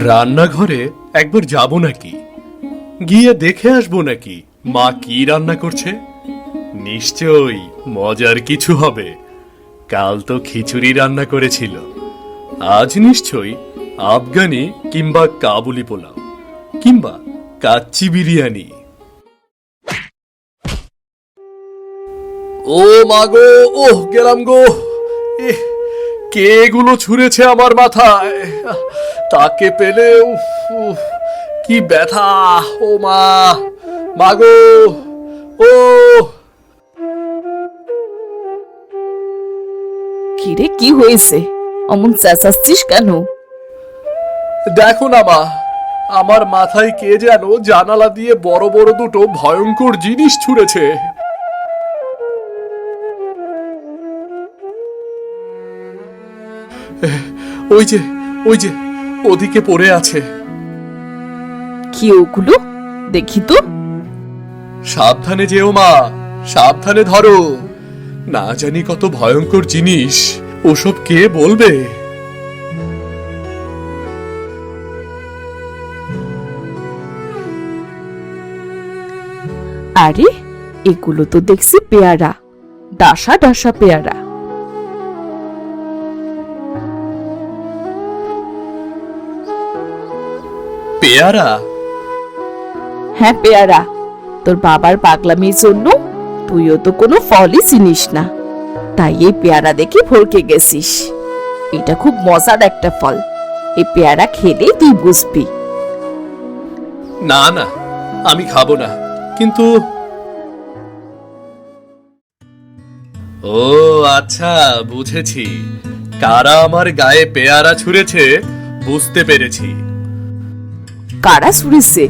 রান্নাঘরে একবার যাব নাকি, গিয়ে দেখে আসবো নাকি মা কি রান্না করছে। নিশ্চয়ই মজার কিছু হবে। কাল তো খিচুড়ি রান্না করেছিল, আজ নিশ্চয়ই আফগানি কিংবা কাবুলি পোলাও কিংবা কাচ্চি বিরিয়ানি। ও মাগো, ওহ গেলাম গো। কে এগুলো ছুঁড়েছে আমার মাথায়? তাকে পেলে কি ব্যথা! ও মা, মাগো, ও কিরে, কি হয়েছে? অমন চেঁচাচ্ছিস কেন? দেখো না মা, আমার মাথায় কে যেন জানালা দিয়ে বড় বড় দুটো ভয়ঙ্কর জিনিস ছুঁড়েছে। ওই যে ওই যে ওদিকে পড়ে আছে। কি ওগুলো? দেখি তো। সাবধানে যেও মা, সাবধানে ধরো। না জানি কত ভয়ঙ্কর জিনিস, ওসব কে বলবে? আরে, এগুলো তো দেখছি পেয়ারা, ডাসা ডাসা পেয়ারা। পেয়ারা? হ্যাঁ পেয়ারা। তোর বাবার পাগলামির জন্য তুইও তো কোনো ফলই চিনিস না, তাই এই পেয়ারা দেখে ভরকে গেছিস। এটা খুব মজার একটা ফল, এই পেয়ারা খেলেই তুই বুঝবি। না না, আমি খাবো না। কিন্তু ও আচ্ছা, বুঝেছি কারা আমার গায়ে পেয়ারা ছুঁড়েছে, বুঝতে পেরেছি। কারা ছুঁড়েছে?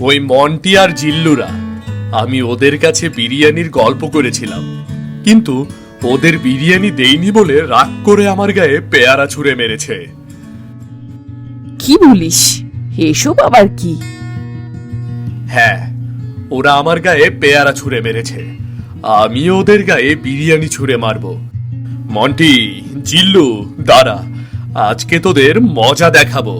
ওই মন্টি আর জিল্লুরা। আমি ওদের কাছে বিরিয়ানির গল্প করেছিলাম, কিন্তু ওদের বিরিয়ানি দেইনি বলে রাগ করে আমার গায়ে পেয়ারা ছুঁড়ে মেরেছে। কি বলিস? এসব আবার কি? হ্যাঁ, ওরা আমার গায়ে পেয়ারা ছুঁড়ে মেরেছে, আমি ওদের গায়ে বিরিয়ানি ছুঁড়ে মারব। মন্টি, জিল্লু, দাঁড়া, আজকে তোদের মজা দেখাবো।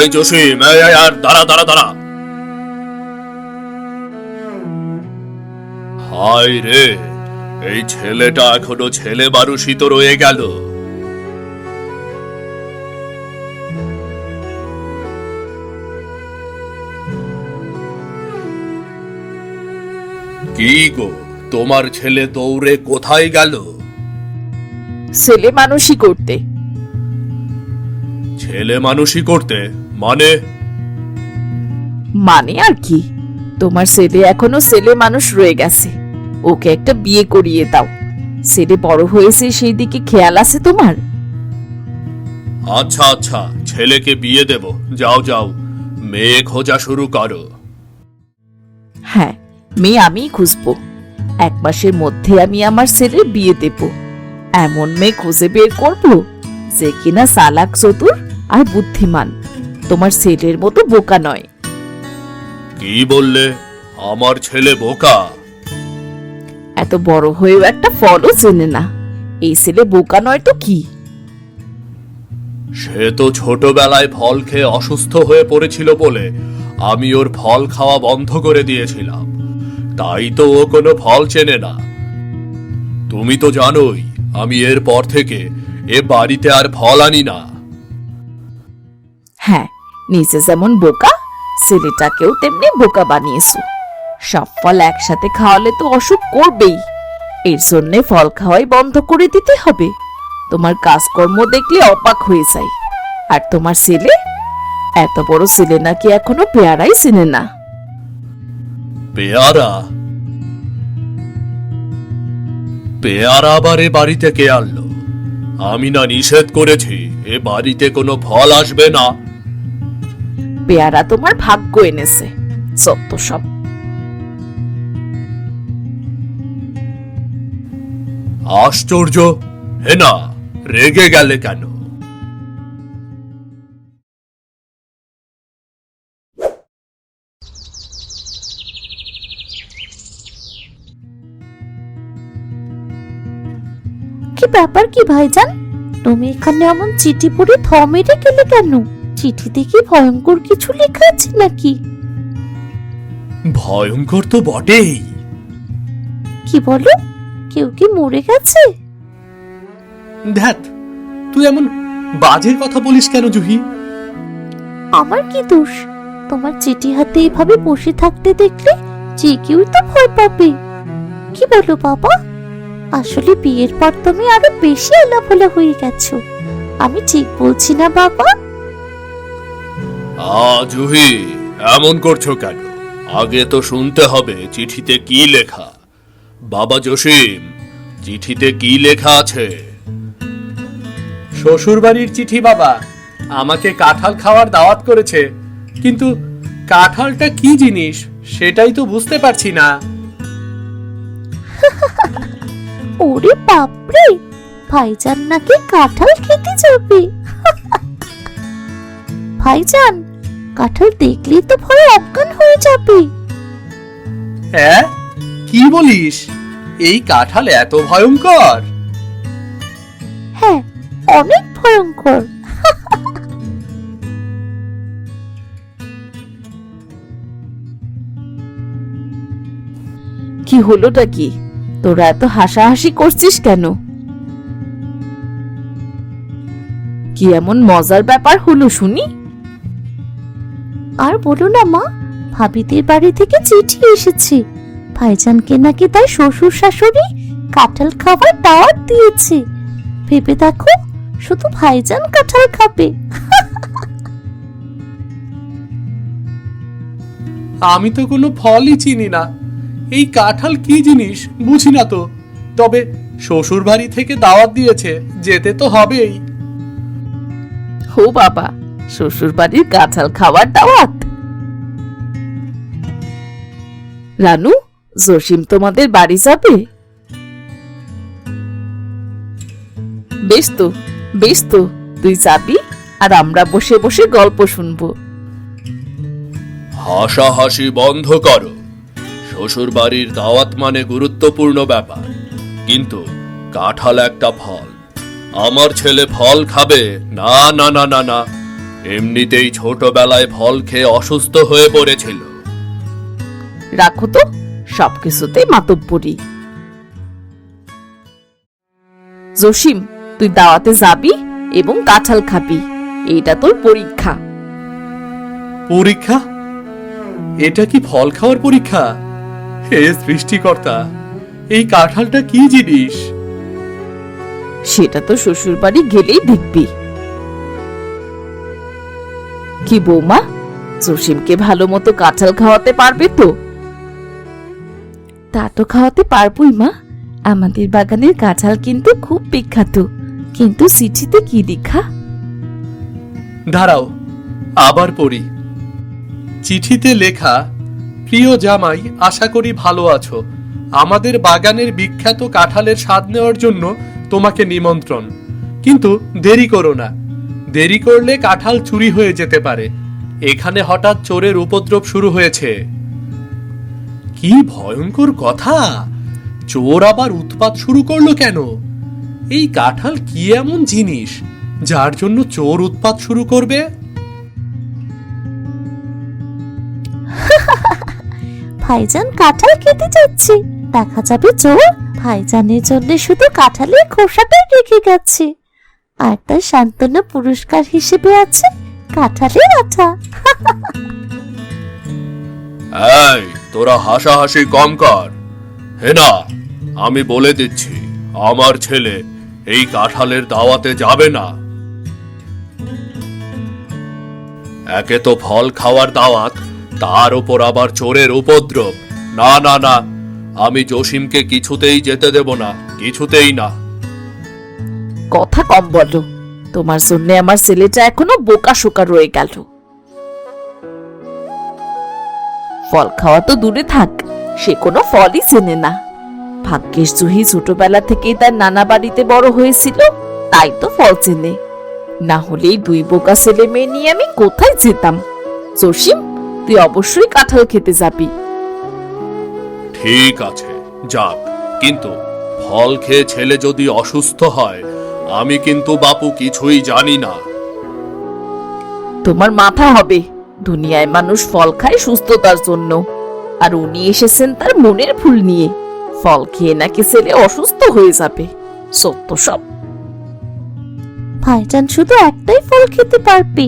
এই জসিম, আর দাঁড়া দাঁড়া দাঁড়া। হায় রে, এই ছেলেটা এখনো ছেলে মানুষই তো রয়ে গেল। কি গো, তোমার ছেলে দৌড়ে কোথায় গেল? ছেলে মানুষই করতে। ছেলে মানুষই করতে মানে? মানে আর কি, তোমার ছেলে এখনো ছেলে মানুষ রয়ে গেছে, ওকে একটা বিয়ে করিয়ে দাও। ছেলে বড় হয়েছে, সেই দিকে খেয়াল আছে তোমার? আচ্ছা আচ্ছা, ছেলেকে বিয়ে দেব। যাও যাও, মেয়ে খোঁজা শুরু করো। হ্যাঁ, মেয়ে আমিই খুঁজবো। 1 মাসের মধ্যে আমি আমার ছেলের বিয়ে দেব। এমন মেয়ে খুঁজে বের করব যে কিনা চালাক, চতুর আর বুদ্ধিমান, তোমার ছেলের মতো বোকা নয়। কি বললে? আমার ছেলে বোকা? এত বড় হয়েও একটা ফলও চেনে না, এই ছেলে বোকা নয় তো কি? সে তো ছোটবেলায় ফল খেয়ে অসুস্থ হয়ে পড়েছিল বলে আমি ওর ফল খাওয়া বন্ধ করে দিয়েছিলাম, তাই তো ও কোনো ফল চেনে না। তুমি তো জানোই আমি এর পর থেকে এ বাড়িতে আর ফল আনি না। হ্যাঁ, নিচে যেমন বোকা, ছেলেটাকেও তেমনি বোকা বানিয়েছো। সব ফল একসাথে খাওয়ালে তো অসুখ করবেই, এর জন্য ফল খাওয়াই বন্ধ করে দিতে হবে। তোমার কাজকর্ম দেখলে অবাক হয়ে যায়। আর তোমার ছেলে, এত বড় ছেলে নাকি এখনো পেয়ারাই চেনে না। পেয়ারা? পেয়ারা আবার এ বাড়িতে কে আনলো? আমি না নিষেধ করেছি এ বাড়িতে কোনো ফল আসবে না? পেয়ারা তোমার ভাগ্য এনেছে, সত্য সব। আশ্চর্য, হেনা, রেগে গেলে কেন? কি ব্যাপার কি ভাইজান, তুমি এখানে এমন চিঠি পড়ে থ মেরে গেলে কেন? চিঠিতে কি ভয়ঙ্কর কিছু লেখা আছে নাকি? ভয়ঙ্কর তো বটেই। কি বলো, কেউ কি মরে গেছে? ধ্যাত, তুই এমন বাজে কথা বলিস কেন জুহি? আমার কি দোষ? তোমার চিঠি হাতে এভাবে বসে থাকতে দেখলে যে কেউ তো ভয় পাবে। কি বলো বাবা? আসলে বিয়ের পর তুমি আরো বেশি আলাভোলা হয়ে গেছো। আমি ঠিক বলছি না বাবা? জুহি, এমন করছো কেন? আগে তো শুনতে হবে চিঠিতে কি লেখা। বাবা জসিম, চিঠিতে কি লেখা আছে? শ্বশুর বাড়ির চিঠি বাবা। আমাকে কাঁঠাল খাওয়ার দাওয়াত করেছে, কিন্তু কাঁঠালটা কি জিনিস সেটাই তো বুঝতে পারছি না। ওরে বাপরে, ভাইজান নাকি কাঁঠাল খেতে যাবে? ভাইজান, কাঁঠাল দেখলে তো ভয় অজ্ঞান হয়ে যাবে। হ্যাঁ, কি বলিস? এই কাঁঠাল এত ভয়ঙ্কর? হ্যাঁ, অনেক ভয়ঙ্কর। কি হলোটা কি? তোরা এত হাসাহাসি করছিস কেন? কি এমন মজার ব্যাপার হলো শুনি? আর বলো না মা, ভাবিদের বাড়ি থেকে চিঠি এসেছে। ভাইজানকে নাকি তার শ্বশুর শাশুড়ি কাঁঠাল খাবার দাওয়াত দিয়েছে। ভেবে দেখো, শুধু ভাইজান কাঁঠাল খাবে। আমি তো কোনো ফলই চিনি না। এই কাঁঠাল কি জিনিস বুঝি না তো। তবে শ্বশুর বাড়ি থেকে দাওয়াত দিয়েছে, যেতে তো হবেই। ও বাবা, শ্বশুর বাড়ির কাঁঠাল খাওয়ার দাওয়াত? রানু, জসিম তোমাদের বাড়ি যাবে? বেশ তো, বেশ তো, তুই যাবি আর আমরা বসে বসে গল্প শুনবো। হাসাহাসি বন্ধ করো। শ্বশুর বাড়ির দাওয়াত মানে গুরুত্বপূর্ণ ব্যাপার, কিন্তু কাঁঠাল একটা ফল। আমার ছেলে ফল খাবে না? না না না না, এমনিতেই ছোটবেলায় ফল খেয়ে অসুস্থ হয়ে পড়েছিল। রাখো তো, সবকিছুতে মাতব্বরি। জসিম, তুই দাওয়াতে যাবি এবং কাঁঠাল খাবি। এটা তোর পরীক্ষা। পরীক্ষা? এটা কি ফল খাওয়ার পরীক্ষা? হে সৃষ্টিকর্তা, এই কাঁঠালটা কি জিনিস? সেটা তো শ্বশুর বাড়ি গেলেই দেখবি। কি বৌমা, জসিমকে ভালো মতো কাঁঠাল খাওয়াতে পারবে তো? তা তো খাওয়াতে পারবই মা। আমাদের বাগানের কাঁঠাল কিন্তু খুব বিখ্যাত। কিন্তু চিঠিতে কি লেখা? দাঁড়াও, আবার পড়ি। চিঠিতে লেখা, প্রিয় জামাই, আশা করি ভালো আছো। আমাদের বাগানের বিখ্যাত কাঁঠালের স্বাদ নেওয়ার জন্য তোমাকে নিমন্ত্রণ। কিন্তু দেরি করো না, দেরি করলে কাঁঠাল চুরি হয়ে যেতে পারে। এখানে হঠাৎ চোরের উপদ্রব শুরু হয়েছে। কি ভয়ঙ্কর কথা! চোর আবার উৎপাত শুরু করলো কেন? এই কাঁঠাল কি এমন জিনিস যার জন্য চোর উৎপাত শুরু করবে? ভাইজান কাঁঠাল খেতে যাচ্ছে, দেখা যাবে চোর ভাইজানের জন্য শুধু কাঁঠালের খোসাটাই রেখে গেছে। আর তার সান্ত্বনা পুরস্কার হিসেবে আছে কাঁঠালের আঠা। এই, তোরা হাসাহাসি কম কর। হেনা, আমি বলে দিচ্ছি, আমার ছেলে এই কাঁঠালের দাওয়াতে যাবে না। একে তো ফল খাওয়ার দাওয়াত, তার উপর আবার চোরের উপদ্রব। না না না, আমি জসিমকে কিছুতেই যেতে দেব না, কিছুতেই না। কথা কম বলো, তোমার জন্য আমার ছেলেটা এখনো বোকা শোকা রয়ে গেল। ফল খাওয়া তো দূরে থাক, সে কোনো ফলই চেনে না। ভাগ্যেশ জুহি ছোটবেলা থেকেই তার নানা বাড়িতে বড় হয়েছিল, তাই তো ফল চেনে। না হলে এই দুই বোকা ছেলে মেয়ে নিয়ে আমি কোথায় যেতাম? জসিম, তুই অবশ্যই কাঁঠাল খেতে যাবি। ঠিক আছে, যাক, কিন্তু ফল খেয়ে ছেলে যদি অসুস্থ হয়, আমি কিন্তু বাপু কিছুই জানি না। তোমার মাথা হবে, দুনিয়ায় মানুষ ফল খায় সুস্থতার জন্য, আর উনি এসেছেন তার মনের ভুল নিয়ে। ফল খেয়ে নাকি ছেলে অসুস্থ হয়ে যাবে, সত্য সব। ভাইজান শুধু একটাই ফল খেতে পারবে,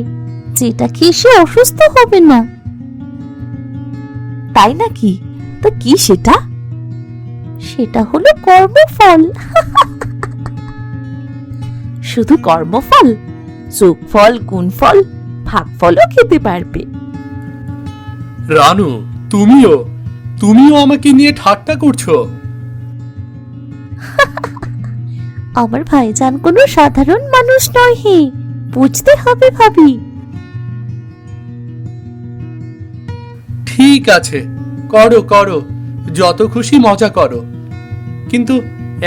যেটা খেয়ে সে অসুস্থ হবে না। তাই নাকি? তা কি সেটা? সেটা হলো কর্মফল। শুধু কর্মফল? যোগফল, গুণফল, ভাগফলও খেতে পারবে? রানু, তুমিও আমাকে নিয়ে ঠাট্টা করছো? আমার ভাইজান কোনো সাধারণ মানুষ নয় হে, বুঝতে হবে ভাবি। ঠিক আছে, করো করো, যত খুশি মজা করো, কিন্তু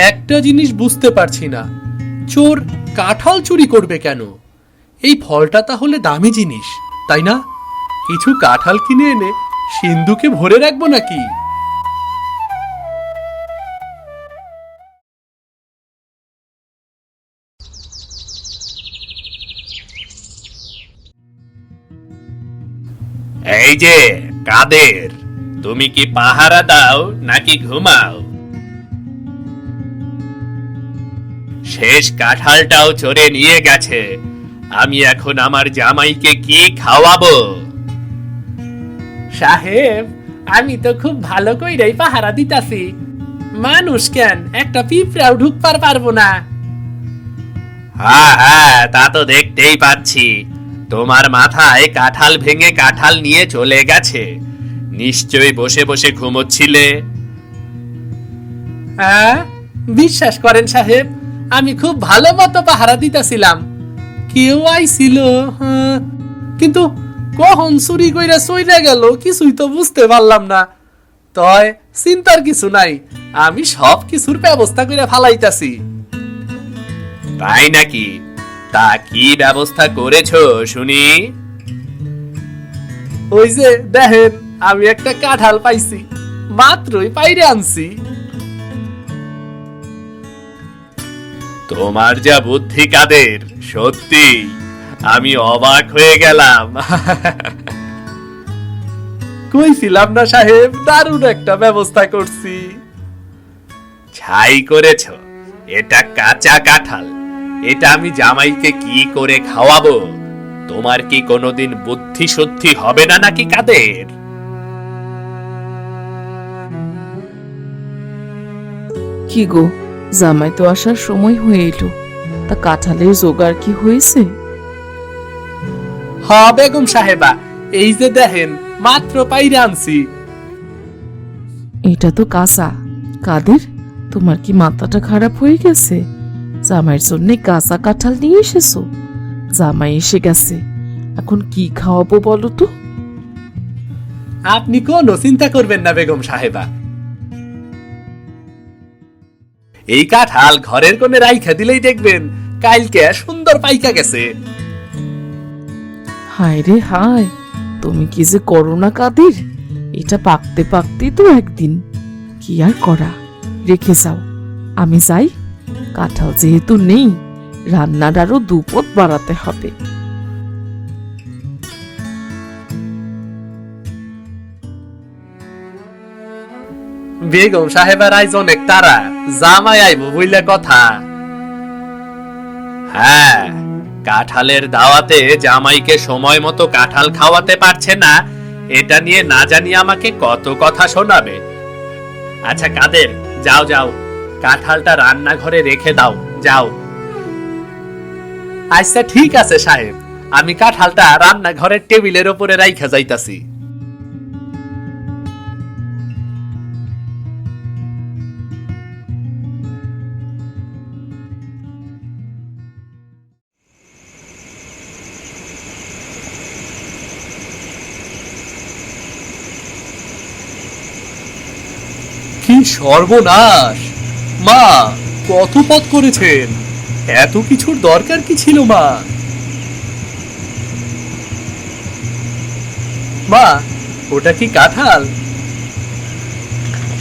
একটা জিনিস বুঝতে পারছি না, চোর কাঁঠাল চুরি করবে কেন? এই ফলটা তাহলে দামি জিনিস, তাই না? কিছু কাঁঠাল কিনে এনে সিন্ধুকে ভরে রাখবো নাকি? এই যে কাদের, তুমি কি পাহারা দাও নাকি ঘুমাও? শেষ কাঁঠালটাও চোরে নিয়ে গেছে, আমি এখন আমার জামাইকে কি খাওয়াবো? সাহেব, আমি তো খুব ভালো কইরাই পাহারা দিতাছি, মানুষ কেন একটা পিঁপড়াও ঢুকবার পারবো না। হ্যাঁ হ্যাঁ, তা তো দেখতেই পাচ্ছি, তোমার মাথায় কাঁঠাল ভেঙে কাঁঠাল নিয়ে চলে গেছে, নিশ্চয়ই বসে বসে ঘুমোচ্ছিলে। হ্যাঁ, বিশ্বাস করেন সাহেব, আমি খুব ভালো মতো পাহারা দিতেছিলাম, কেউ আইছিল, কিন্তু কখন চুরি কইরা চইরা গেল কিছুই তো বুঝতে পারলাম না। তয় চিন্তার কিছু নাই, আমি সব কিছুর ব্যবস্থা করে ফালাইতাছি। তাই নাকি? তা কি ব্যবস্থা করেছো শুনি? ওই যে দেখেন, আমি একটা কাঁঠাল পাইছি, মাত্রই পাইরে আনছি। তোমার যা বুদ্ধি কাদের, সত্যি আমি অবাক হয়ে গেলাম। কইছিলাম না সাহেব, দারুণ একটা ব্যবস্থা করছি। ছাই করেছ, এটা কাঁচা কাঁঠাল, এটা আমি জামাইকে কি করে খাওয়াবো? তোমার কি কোনোদিন বুদ্ধি শুদ্ধি হবে না নাকি কাদের? কি গো, জামাই তো আসার সময় হয়ে এলো, তা কাঁঠালের জোগাড় কি হয়েছে? হ্যাঁ বেগম সাহেবা, এই যে দেখেন মাত্র পাইরে আনছি। এটা তো কাঁচা। কাদের, তোমার কি মাথাটা খারাপ হয়ে গেছে? জামাইয়ের জন্য কাঁচা কাঁঠাল নিয়ে এসেছো? জামাই এসে গেছে, এখন কি খাওয়াবো বলো তো? আপনি কোনো চিন্তা করবেন না বেগম সাহেবা, এই কাঁঠাল ঘরের কোণে রাইখা দিলেই দেখবেন কালকে সুন্দর পাইকা গেছে। হায় রে হায়, তুমি কি যে করো না কাদের, এটা পাকতে পাকতেই তো একদিন। কি আর করা, রেখে যাও, আমি যাই। কাঁঠাল যেহেতু নেই, রান্নার আরো দুপদ বাড়াতে হবে। বেগম সাহেবের আইজ অনেক তারা, জামাই আইব বইলে কথা। হ্যাঁ, কাঁঠালের দাওয়াতে জামাইকে সময় মতো কাঁঠাল খাওয়াতে পারছে না, এটা নিয়ে না জানি আমাকে কত কথা শোনাবে। আচ্ছা কাদের, যাও যাও, কাঁঠালটা রান্নাঘরে রেখে দাও, যাও। আচ্ছা ঠিক আছে সাহেব, আমি কাঁঠালটা রান্নাঘরের টেবিলের উপরে রাইখা যাইতাছি। কি সর্বনাশ! মা, কত পথ করেছেন? এত কিছুর দরকার কি ছিল মা? মা, ওটা কি কাঁঠাল?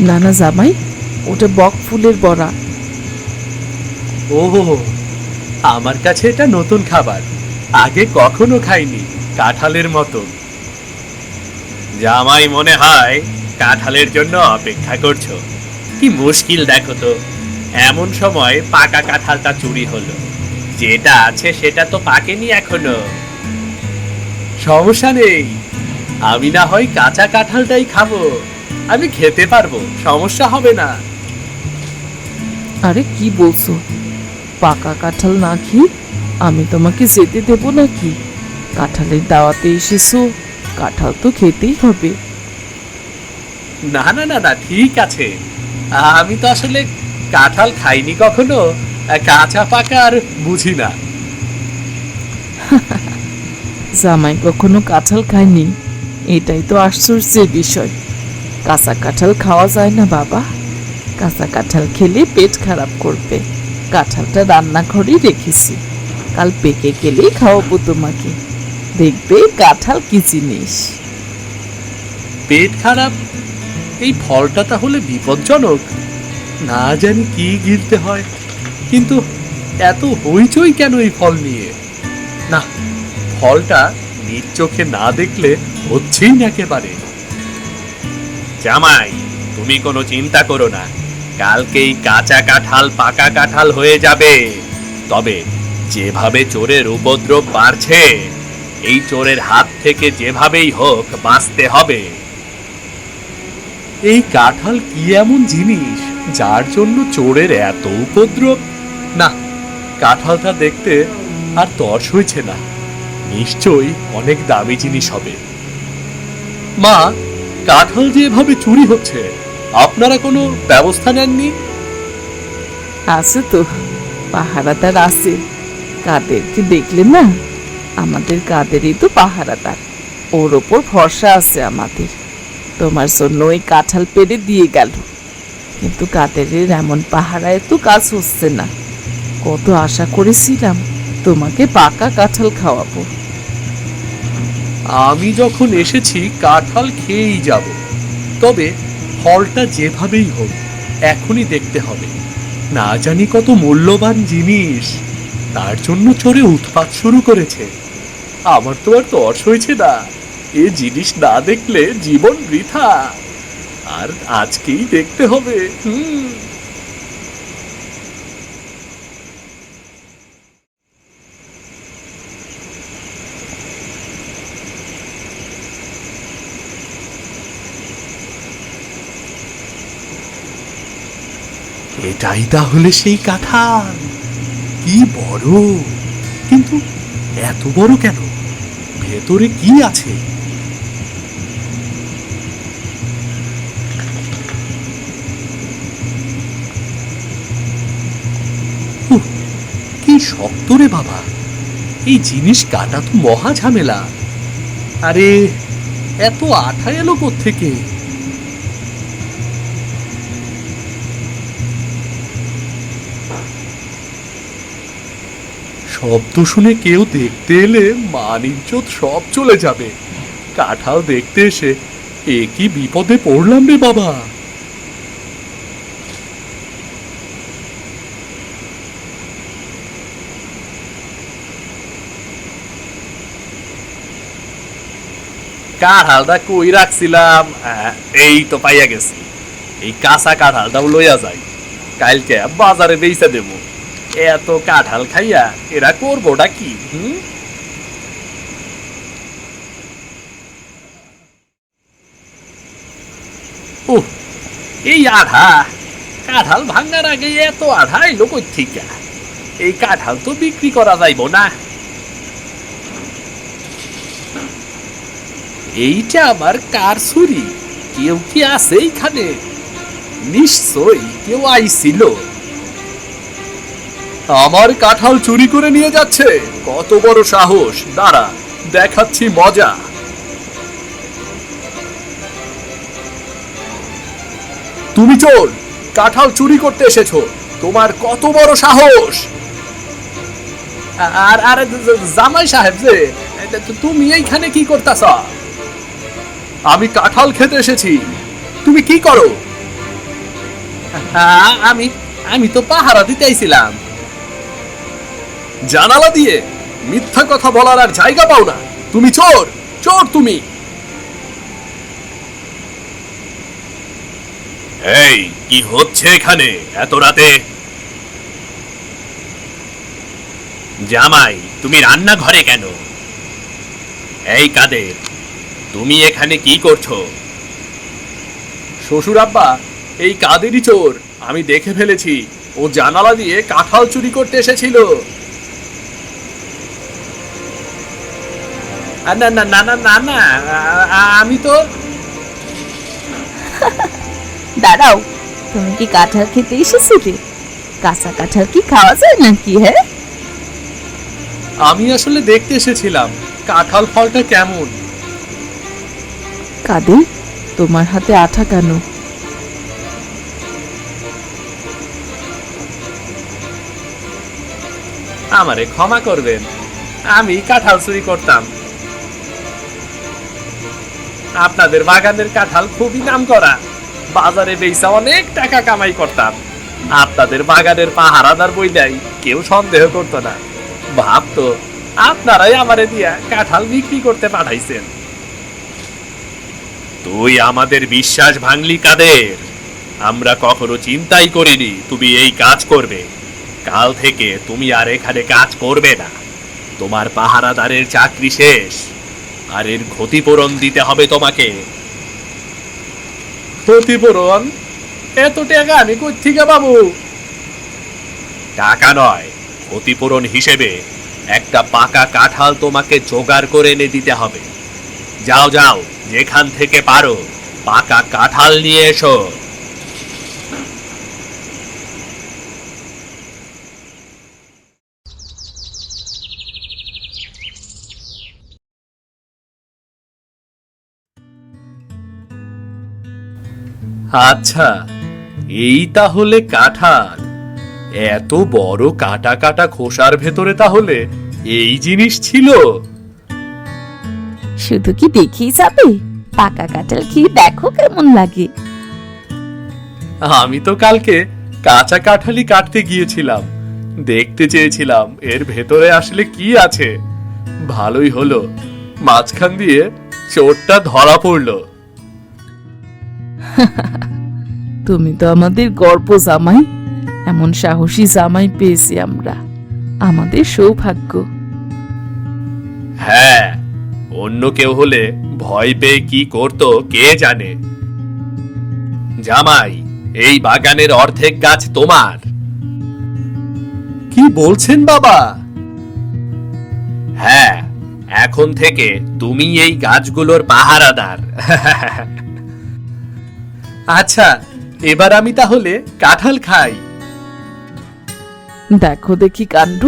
না না জামাই, ওটা বক ফুলের বড়া। ও, আমার কাছে এটা নতুন খাবার, আগে কখনো খাইনি। কাঁঠালের মতো। জামাই মনে হয় কাঁঠালের জন্য অপেক্ষা করছো। কি মুশকিল দেখো তো, এমন সময় পাকা কাঁঠালটা চুরি হলো। যেটা আছে সেটা তো পাকেনি এখনো। সমস্যা নেই, আমি না হয় কাঁচা কাঁঠালটাই খাবো। আমি খেতে পারবো, সমস্যা হবে না। আরে কি বলছো? পাকা কাঁঠাল না খেয়ে আমি তোমাকে যেতে দেব নাকি? কাঁঠালের দাওয়াতে এসেছো, কাঁঠাল তো খেতেই হবে। না না না না, ঠিক আছে। আমি তো আসলে কাঁঠাল খাইনি কখনো, কাঁচা পাকা আর বুঝি না। জামাই কখনো কাঁঠাল খায়নি, এটাই তো আশ্চর্যের বিষয়। কাঁচা কাঁঠাল খাওয়া যায় না বাবা। কাঁচা কাঁঠাল খেলে পেট খারাপ করবে। কাঁঠালটা রান্নাঘরেই রেখেছি, কাল পেকে গেলেই খাওয়াবো তোমাকে। দেখবে কাঁঠাল কি জিনিস। পেট খারাপ? এই ফলটা তাহলে বিপজ্জনক। না জানি কি গিলতে হয়, কিন্তু এত হইচই কেন এই ফল নিয়ে? না, ফলটা নিজ চোখে না দেখলে হচ্ছেই না একেবারে। জামাই, তুমি কোনো চিন্তা করো না, কালকেই কাঁচা কাঁঠাল পাকা কাঁঠাল হয়ে যাবে। তবে যেভাবে চোরের উপদ্রব বাড়ছে, এই চোরের হাত থেকে যেভাবেই হোক বাঁচতে হবে। এই কাঁঠাল কি এমন জিনিস যার জন্য চোরের এত উপদ্রব? না, কাঁঠালটা দেখতে আর তর্স হইছে না। নিশ্চয়ই অনেক দামি জিনিস হবে। মা, কাঁঠাল যে এভাবে চুরি হচ্ছে, আপনারা কোনো ব্যবস্থা নেননি? আছে তো, পাহারাদার আছে। কাদেরকে দেখলে না? আমাদের কাদেরই তো পাহারাদার। ওর ওপর ভরসা আছে আমাদের। তোমার জন্য ওই কাঁঠাল পেড়ে দিয়ে গেল, কিন্তু কাদেরের এমন পাহারায় তো কাজ হচ্ছে না। কত আশা করেছিলাম তোমাকে পাকা কাঁঠাল খাওয়াবো। আমি যখন এসেছি কাঁঠাল খেয়েই যাব। তবে ফলটা যেভাবেই হোক এখনই দেখতে হবে। না জানি কত মূল্যবান জিনিস, তার জন্য চোরে উৎপাত শুরু করেছে। আমার তো আর তর্স হয়েছে না, এ জিনিস না দেখলে জীবন বৃথা। আর আজকেই দেখতে হবে। এটাই তাহলে সেই কাঁঠাল। কি বড়! কিন্তু এত বড় কেন? ভেতরে কি আছে? উহ, কি শক্ত রে বাবা! এই জিনিস কাটা তো মহা ঝামেলা। আরে, এত আঠা এলো কোত্থেকে? শব্দ শুনে কেউ দেখতে এলে মান ইজ্জত সব চলে যাবে। কাঁঠাল দেখতে এসে এ কি বিপদে পড়লাম রে বাবা! কাঁঠালটা কই রাখছিলাম? এই তো পাইয়া গেছি। এই কাঁচা কাঁঠালটাও লইয়া যাই, কালকে বাজারে বেচা দেব। এত কাঁঠাল খাইয়া এরা করবোটা কি? উহ, এই আধা কাঁঠাল ভাঙার আগে এত আধা এলো কই থেকে? এই কাঁঠাল তো বিক্রি করা যাইব না। এইটা আবার কার ছুরি? কেউ কি আছে এইখানে? নিশ্চয়ই কেউ আইছিল। আমার কাঁঠাল চুরি করে নিয়ে যাচ্ছে, কত বড় সাহস! দাঁড়া, দেখাচ্ছি মজা। তুমি চোর, কাঁঠাল চুরি করতে এসেছো, তোমার কত বড় সাহস! আর আরে জামাই সাহেব যে, তুমি এইখানে কি করতেছ? আমি কাঁঠাল খেতে এসেছি, তুমি কি করো? আমি আমি তো পাহারা দিতে আইছিলাম। জানালা দিয়ে মিথ্যা কথা বলার আর জায়গা পাও না, তুমি চোর, চোর তুমি! এই কি হচ্ছে এখানে এত রাতে? জামাই, তুমি রান্নাঘরে কেন? এই কাদের, তুমি এখানে কি করছো? শ্বশুর আব্বা, এই কাদেরই চোর, আমি দেখে ফেলেছি। ও জানালা দিয়ে কাঁঠাল চুরি করতে এসেছিল। না না না না না না, আমি তো... দাঁড়াও, তুমি কি কাঁঠাল খেতে এসেছিলে? কাঁচা কাঁঠাল কি খাওয়া যায় নাকি? হ্যাঁ, আমি আসলে দেখতে এসেছিলাম কাঁঠাল ফলটা কেমন। কাদের, তোমার হাতে আঠা কেন? আমারে ক্ষমা করবেন, আমি কাঁঠাল চুরি করতাম। আপনাদের বাগানের কাঁঠাল খুবই নামকরা, বাজারে বেচা অনেক টাকা কামাই করতাম। আপনাদের বাগানের পাহারাদার বইলাই কেউ সন্দেহ করতো না, ভাবতো আপনারাই আমারে দিয়া কাঁঠাল বিক্রি করতে পাঠাইছেন। তুই আমাদের বিশ্বাস ভাঙলি কাদের? আমরা কখনো চিন্তাই করিনি তুমি এই কাজ করবে। কাল থেকে তুমি আর এখানে কাজ করবে না, তোমার পাহারাদারের চাকরি শেষ, আর এর ক্ষতিপূরণ দিতে হবে তোমাকে। ক্ষতিপূরণ? এত টাকা আমি কই থেকে পাবো? টাকা নয়, ক্ষতিপূরণ হিসেবে একটা পাকা কাঁঠাল তোমাকে জোগাড় করে এনে দিতে হবে। যাও যাও, যেখান থেকে পারো পাকা কাঁঠাল নিয়ে এসো। আচ্ছা, এই তাহলে কাঁঠাল। এত বড় কাটা কাটা খোসার ভেতরে তাহলে এই জিনিস ছিল। শুধু কি দেখেই যাবে? পাকা কাঁঠাল খেয়ে দেখো কেমন লাগে। আমি তো কালকে কাঁচা কাঁঠালি কাটতে গিয়েছিলাম, দেখতে চেয়েছিলাম এর ভেতরে আসলে কি আছে। ভালোই হলো, মাঝখান দিয়ে চোরটা ধরা পড়লো। তুমি তো আমাদের গর্ব জামাই, এমন সাহসী জামাই পেয়েছি আমরা, আমাদের সৌভাগ্য। হ্যাঁ, অন্য কেউ হলে ভয় পেয়ে কি করতো কে জানে। জামাই, এই বাগানের অর্ধেক গাছ তোমার। কি বলছেন বাবা? হ্যাঁ, এখন থেকে তুমি এই গাছগুলোর পাহারাদার। আচ্ছা, এবার আমি তাহলে কাঁঠাল খাই। দেখো দেখি কাণ্ড,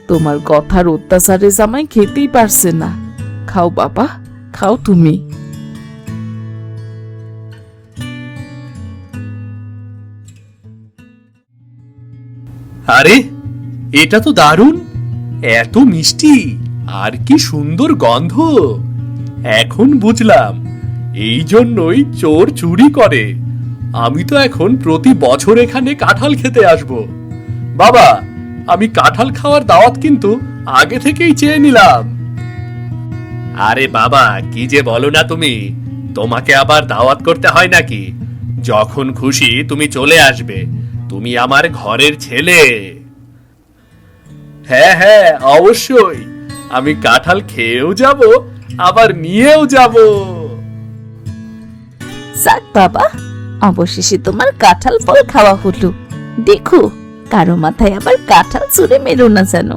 তোমার কথার অত্যাচারে জামাই খেতেই পারছে না। খাও বাবা, খাও তুমি। আরে, এটা তো দারুণ, এত মিষ্টি আর কি সুন্দর গন্ধ। এখন বুঝলাম এই জন্যই চোর চুরি করে। আমি তো এখন প্রতি বছর এখানে কাঁঠাল খেতে আসব। বাবা, আমি কাঁঠাল খাওয়ার দাওয়াত কিন্তু আগে থেকেই চেয়ে নিলাম। আরে বাবা, কি যে বলো না তুমি, তোমাকে আবার দাওয়াত করতে হয় নাকি? যখন খুশি তুমি চলে আসবে, তুমি আমার ঘরের ছেলে। হ্যাঁ হ্যাঁ, অবশ্যই, আমি কাঁঠাল খেয়েও যাব, আবার নিয়েও যাব। যাক বাবা, অবশেষে তোমার কাঁঠাল ফল খাওয়া হলো। দেখো, কারো মাথায় আবার কাঁঠাল ছুঁড়ে মেরো না যেন।